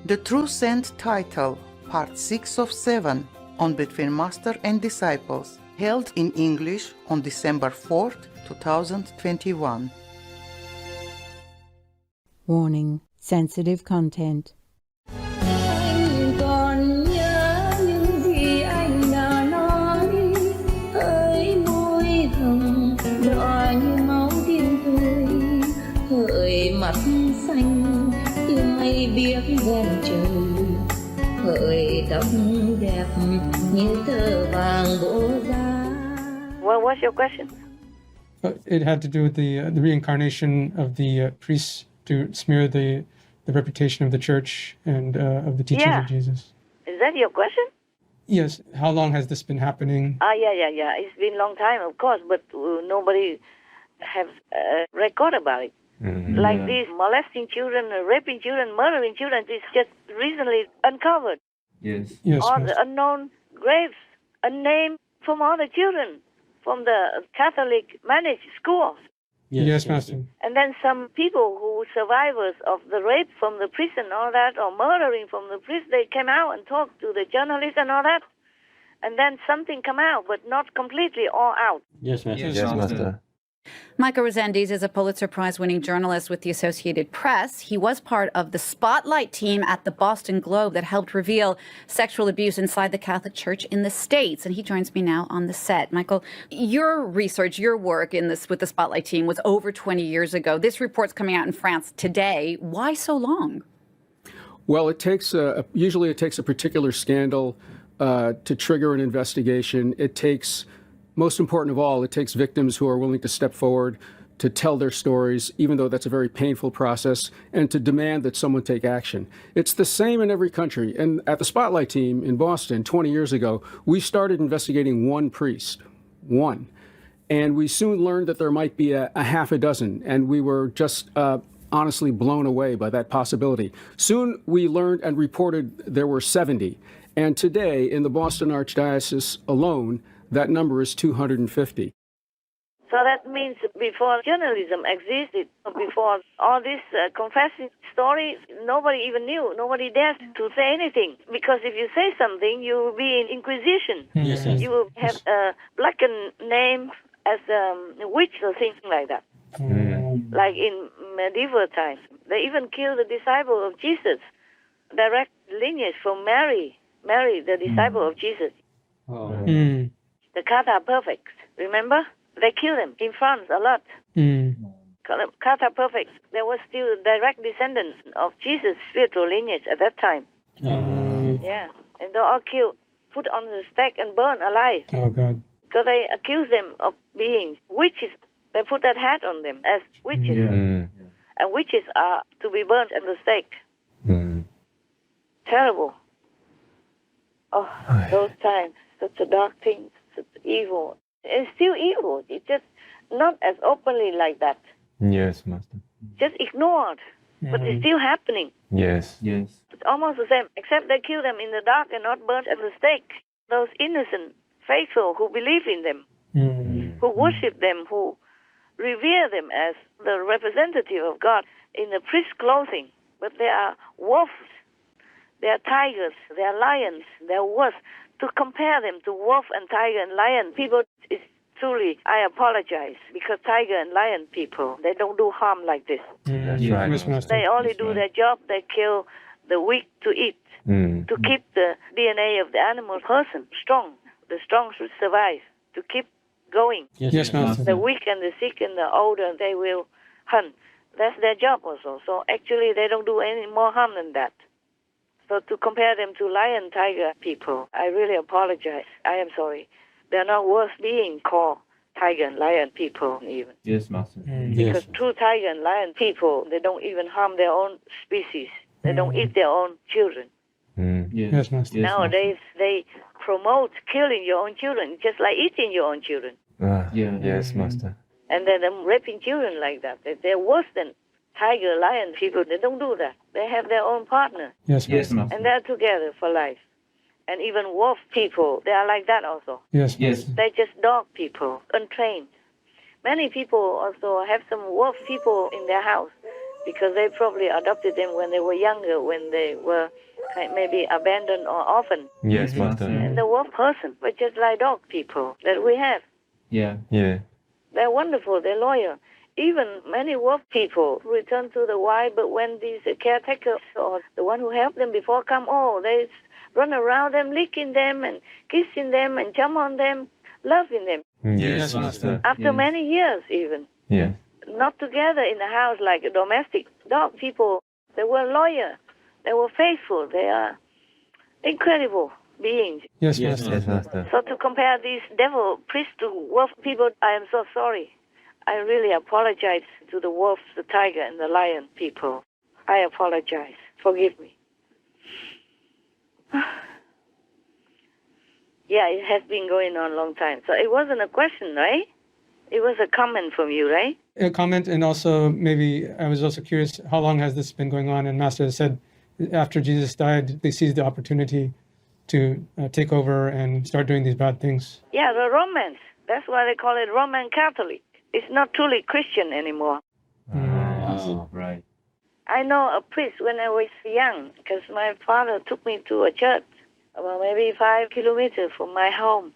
The True Saint title, Part 6 of 7, on Between Master and Disciples, held in English on December 4th, 2021. Warning: sensitive content. Anh còn nhớ những gì anh đã nói, hỡi môi hồng đỏ như máu tim tôi, hỡi mắt xanh như mây biếc ven trời, hỡi tóc đẹp như tơ vàng bổ ra. Well, what's your question? It had to do with the reincarnation of the priests to smear the reputation of the church and of the teachings of Jesus. Is that your question? Yes. How long has this been happening? Yeah. It's been a long time, of course, but nobody have record about it. Mm-hmm. Like this, molesting children, raping children, murdering children is just recently uncovered. Yes. Yes. All Master. the unknown graves, unnamed from all the children from the Catholic managed schools. Yes, Master. And then some people who survivors of the rape from the prison, all that, or murdering from the prison, they came out and talked to the journalists and all that. And then something come out, but not completely all out. Yes, Master. Yes, Master. Michael Rezendes is a Pulitzer Prize-winning journalist with the Associated Press. He was part of the Spotlight team at the Boston Globe that helped reveal sexual abuse inside the Catholic Church in the States, and he joins me now on the set. Michael, your research, your work in this with the Spotlight team was over 20 years ago. This report's coming out in France today. Why so long? Well, it takes usually it takes a particular scandal to trigger an investigation. It takes, most important of all, it takes victims who are willing to step forward to tell their stories, even though that's a very painful process, and to demand that someone take action. It's the same in every country. And at the Spotlight team in Boston 20 years ago, we started investigating one priest, one. And we soon learned that there might be a half a dozen, and we were just honestly blown away by that possibility. Soon we learned and reported there were 70. And today, in the Boston Archdiocese alone, that number is 250. So that means before journalism existed, before all this confessing stories, nobody even knew. Nobody dared to say anything. Because if you say something, you will be in Inquisition. Yes. You will have a blackened name as a witch or things like that. Like in medieval times. They even killed the disciple of Jesus. Direct lineage from Mary, the disciple of Jesus. The Kata Perfects, remember? They killed them in France a lot. Kata Perfects, they were still direct descendants of Jesus' spiritual lineage at that time. Yeah, and they all killed, put on the stake and burned alive. Oh, God. So they accused them of being witches. They put that hat on them as witches. And witches are to be burned at the stake. Terrible. Oh, those times, such a dark thing, such evil. It's still evil. It's just not as openly like that. Yes, Master. Just ignored. But it's still happening. Yes. It's almost the same, except they kill them in the dark and not burnt at the stake. Those innocent, faithful who believe in them, who worship them, who revere them as the representative of God in the priest clothing. But they are wolves. They are tigers, they are lions, they are wolves. To compare them to wolf and tiger and lion people is truly, I apologize, because tiger and lion people, they don't do harm like this. That's right. Yes, Master. They only do their job. They kill the weak to eat, to keep the DNA of the animal person strong. The strong should survive, to keep going. Yes, Master. The weak and the sick and the older, they will hunt. That's their job also. So actually, they don't do any more harm than that. So to compare them to lion, tiger people, I really apologize. I am sorry. They're not worth being called tiger and lion people even. Yes, Master. Because true tiger and lion people, they don't even harm their own species. They don't eat their own children. Yes, Master. Nowadays, they promote killing your own children, just like eating your own children. Yes, Master. And then them raping children like that. They're worse than tiger, lion people. They don't do that. They have their own partner. Yes, Master. And they're together for life. And even wolf people, they are like that also. Yes, Master. They're just dog people, untrained. Many people also have some wolf people in their house. because they probably adopted them when they were younger, when they were maybe abandoned or orphaned. Yes, Master. And the wolf person, but just like dog people that we have. Yeah. They're wonderful, they're loyal. Even many wolf people return to the wild, but when these caretakers or the one who helped them before come, they run around them, licking them and kissing them and jump on them, loving them. Yes, Master. After many years even. Yeah. Not together in the house like domestic dog people. They were loyal. They were faithful. They are incredible beings. Yes, Yes, Master. yes, Master. So to compare these devil priests to wolf people, I am so sorry. I really apologize to the wolf, the tiger, and the lion people. I apologize. Forgive me. Yeah, it has been going on a long time. So it wasn't a question, right? It was a comment from you, right? A comment, and also maybe I was also curious, how long has this been going on? And Master has said after Jesus died, they seized the opportunity to take over and start doing these bad things. Yeah, the Romans. That's why they call it Roman Catholic. It's not truly Christian anymore. Oh, right. I know a priest when I was young, because my father took me to a church about maybe 5 kilometers from my home.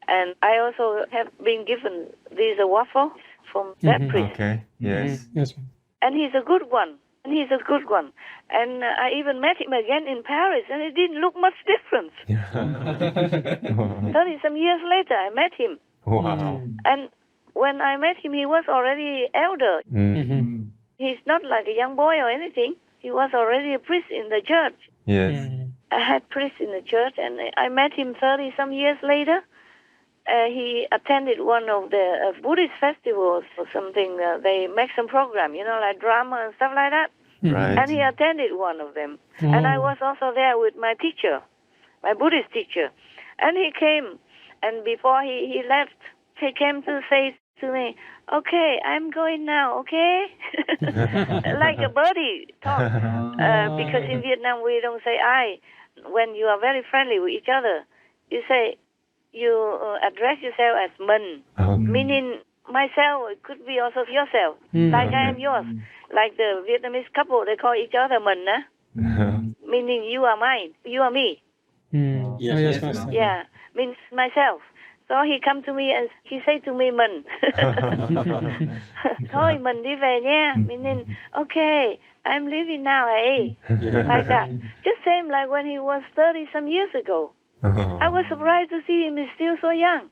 And I also have been given these waffles from that priest. Okay. Yes. Yes. And he's a good one. And he's a good one. And I even met him again in Paris, and it didn't look much different. 30-some years later, I met him. Wow. And when I met him, he was already elder. Mm-hmm. He's not like a young boy or anything. He was already a priest in the church. Yes. I had priests in the church, and I met him 30-some years later. He attended one of the Buddhist festivals or something. They make some program, like drama and stuff like that. Right. And he attended one of them. And I was also there with my teacher, my Buddhist teacher. And he came, and before he left, he came to say to me, "Okay, I'm going now, okay?" Like a buddy talk. Because in Vietnam, we don't say I. When you are very friendly with each other, you say, you address yourself as mình, meaning myself. It could be also yourself, like I am yours. Like the Vietnamese couple, they call each other mình, meaning you are mine, you are me. Yes, Master. Yeah, means myself. So he come to me and he say to me mình. Thôi mình đi về nha, meaning okay, I'm leaving now, hey, like that. Just same like when he was 30-some years ago. I was surprised to see him. He's still so young.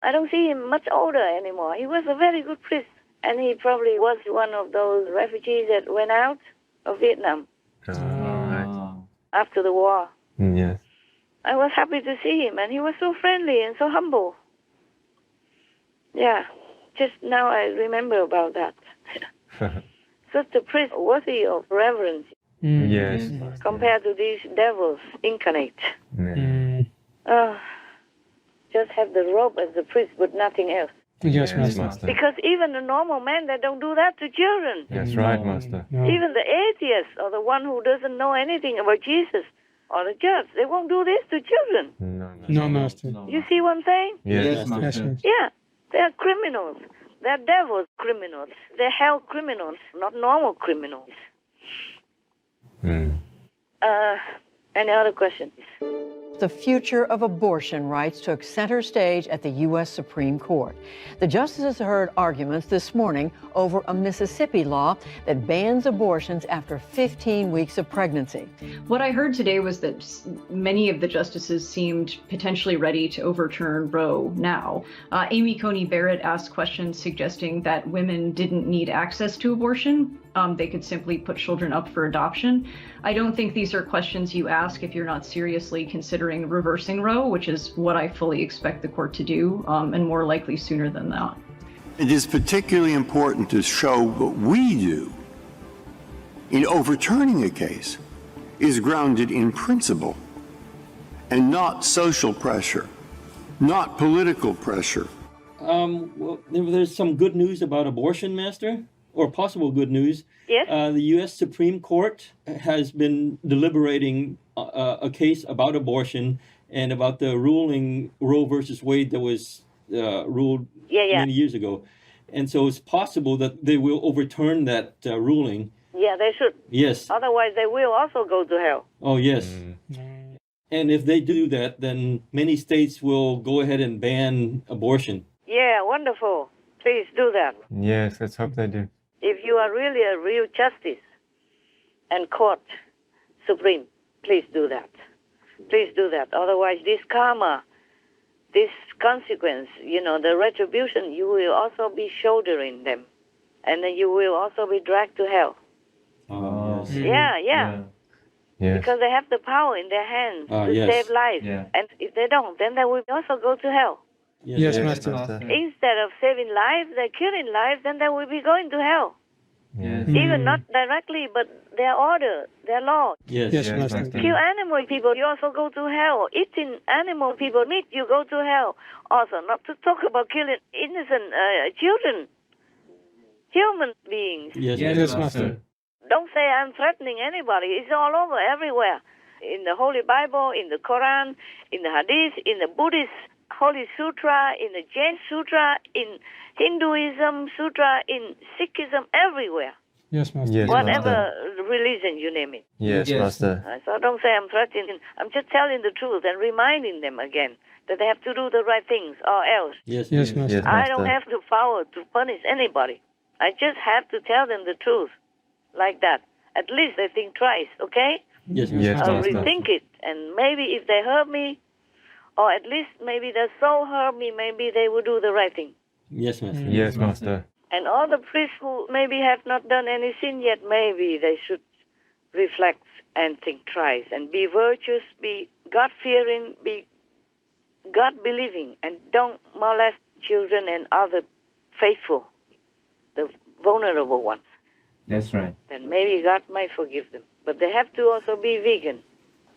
I don't see him much older anymore. He was a very good priest. And he probably was one of those refugees that went out of Vietnam after the war. Yes. I was happy to see him, and he was so friendly and so humble. Yeah, just now I remember about that. Such a priest worthy of reverence. Yes. Compared to these devils incarnate. Just have the robe as the priest, but nothing else. Yes, Master. Because even a normal man, they don't do that to children. That's right, Master. No. Even the atheist or the one who doesn't know anything about Jesus or the church, they won't do this to children. No, Master. You see what I'm saying? Yes, Yes, Master. Yeah, they're criminals. They're devil criminals. They're hell criminals, not normal criminals. Any other questions? The future of abortion rights took center stage at the U.S. Supreme Court. The justices heard arguments this morning over a Mississippi law that bans abortions after 15 weeks of pregnancy. What I heard today was that many of the justices seemed potentially ready to overturn Roe now. Amy Coney Barrett asked questions suggesting that women didn't need access to abortion. They could simply put children up for adoption. I don't think these are questions you ask if you're not seriously considering reversing Roe, which is what I fully expect the court to do, and more likely sooner than that. It is particularly important to show what we do in overturning a case is grounded in principle and not social pressure, not political pressure. Well, there's some good news about abortion, Master, or possible good news. Yes. The U.S. Supreme Court has been deliberating a case about abortion and about the ruling Roe versus Wade that was ruled many years ago. And so it's possible that they will overturn that ruling. Yeah, they should. Yes. Otherwise, they will also go to hell. Oh, yes. And if they do that, then many states will go ahead and ban abortion. Yeah, wonderful. Please do that. Yes, let's hope they do. If you are really a real justice and court supreme, please do that. Please do that. Otherwise, this karma, this consequence, the retribution, you will also be shouldering them. And then you will also be dragged to hell. Oh, yes. Yeah. Yes. Because they have the power in their hands to yes. save lives. Yeah. And if they don't, then they will also go to hell. Yes, Master. Instead of saving lives, they're killing lives, then they will be going to hell. Yes. Even not directly, but their order, their law. Yes. Yes, Master. Kill animal people, you also go to hell. Eating animal people meat, you go to hell. Also, not to talk about killing innocent children, human beings. Yes, Yes, Master. Don't say I'm threatening anybody. It's all over, everywhere. In the Holy Bible, in the Quran, in the Hadith, in the Buddhist Holy Sutra, in the Jain Sutra, in Hinduism Sutra, in Sikhism, everywhere. Yes, Master. Yes, Whatever Master. religion you name it. Yes, Master. So don't say I'm threatening. I'm just telling the truth and reminding them again that they have to do the right things or else. Yes, Yes, Master. Yes, I don't Master. have the power to punish anybody. I just have to tell them the truth like that. At least they think twice, okay? Yes, Yes, I'll Master. rethink it. And maybe if they hurt me, or at least maybe their soul hurt me, maybe they will do the right thing. Yes, Master. Yes, Master. And all the priests who maybe have not done any sin yet, maybe they should reflect and think twice and be virtuous, be God-fearing, be God-believing, and don't molest children and other faithful, the vulnerable ones. That's right. Then maybe God might forgive them. But they have to also be vegan,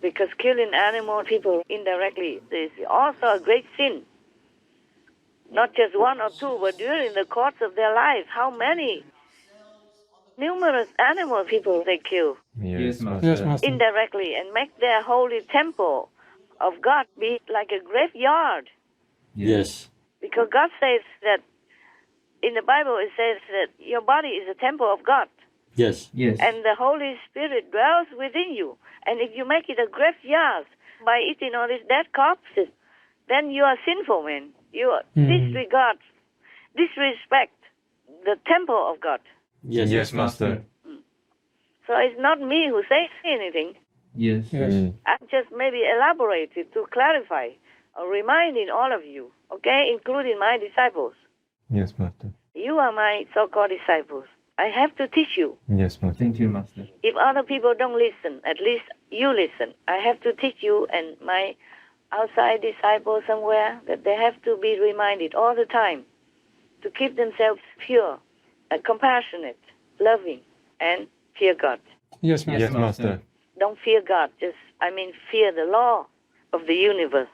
because killing animal people indirectly is also a great sin. Not just one or two, but during the course of their life, how many numerous animal people they kill Yes, Master. Yes, Master. indirectly and make their holy temple of God be like a graveyard. Yes. Because God says that, in the Bible it says that your body is a temple of God. Yes. Yes. And the Holy Spirit dwells within you. And if you make it a graveyard by eating all these dead corpses, then you are sinful, man. You disregard, disrespect the temple of God. Yes, Yes, Master. So it's not me who says anything. Yes. Yes. I just maybe elaborated to clarify or reminding all of you, okay, including my disciples. Yes, Master. You are my so-called disciples. I have to teach you. Yes, Master. Thank you, Master. If other people don't listen, at least you listen. I have to teach you and my outside disciples somewhere that they have to be reminded all the time to keep themselves pure, compassionate, loving, and fear God. Yes, Master. Yes, Master. Don't fear God, fear the law of the universe,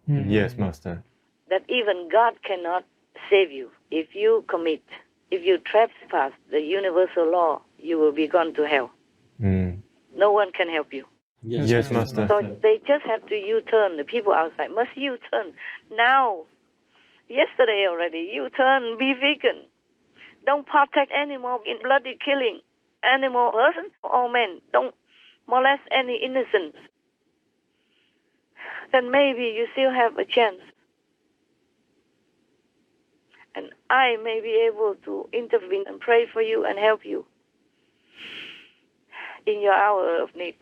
Yes, Master. that even God cannot save you. If you trespass the universal law, you will be gone to hell. No one can help you. Yes, Master. So they just have to U-turn. The people outside must U-turn now. Yesterday already, U-turn, be vegan. Don't partake anymore in bloody killing animal person or men. Don't molest any innocents. Then maybe you still have a chance. And I may be able to intervene and pray for you and help you in your hour of need.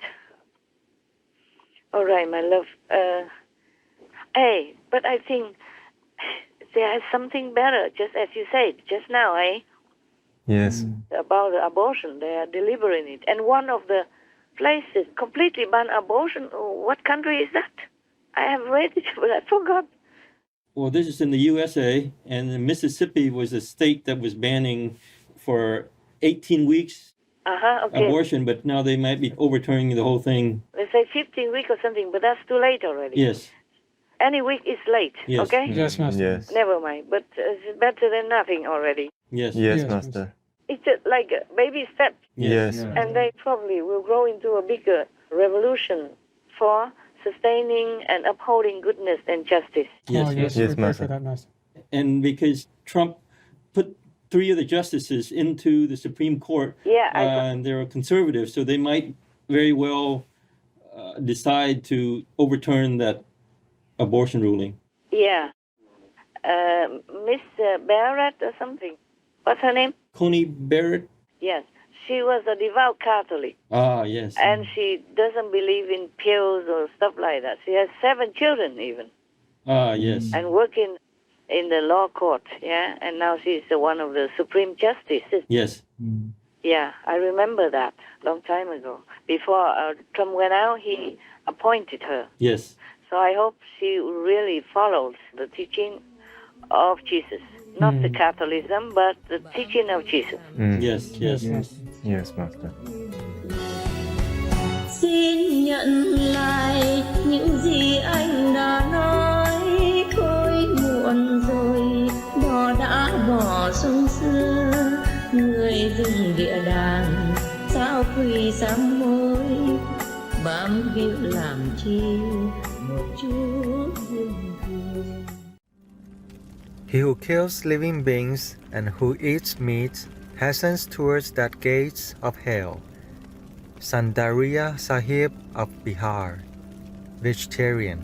All right, my love. But I think there is something better, just as you said just now, Yes. about the abortion. They are delivering it. And one of the places completely ban abortion, what country is that? I have read it, but I forgot. Well, this is in the USA, and Mississippi was a state that was banning for 18 weeks Okay. abortion, but now they might be overturning the whole thing. They say 15 weeks or something, but that's too late already. Yes. Any week is late, Yes. okay? Yes, Master. Yes. Never mind, but it's better than nothing already. Yes. Yes, Yes, Master. It's just like a baby step, Yes. and they probably will grow into a bigger revolution for sustaining and upholding goodness and justice. Yes. Oh, yes, Yes, we pray Master. for that, Master. And because Trump put 3 of the justices into the Supreme Court. Yeah, and they're conservative, so they might very well decide to overturn that abortion ruling. Yeah. Miss Barrett or something. What's her name? Coney Barrett? Yes. She was a devout Catholic. Ah, yes. And she doesn't believe in pills or stuff like that. She has 7 children even. Ah, yes. And working in the law court, yeah? And now she's one of the Supreme Justices. Yes. Yeah, I remember that long time ago. Before Trump went out, he appointed her. Yes. So I hope she really follows the teaching of Jesus. Not the Catholicism, but the teaching of Jesus. Yes, yes. Yes, Master. Xin nhận lại những gì anh đã nói, thôi muộn rồi, bò đã bỏ sông xưa, người rừng địa đàng, sao quỳ sám hối, bám víu làm chi, một chút buồn thương. He who kills living beings and who eats meat hastens towards the gates of hell. Sandaria Sahib of Bihar, vegetarian.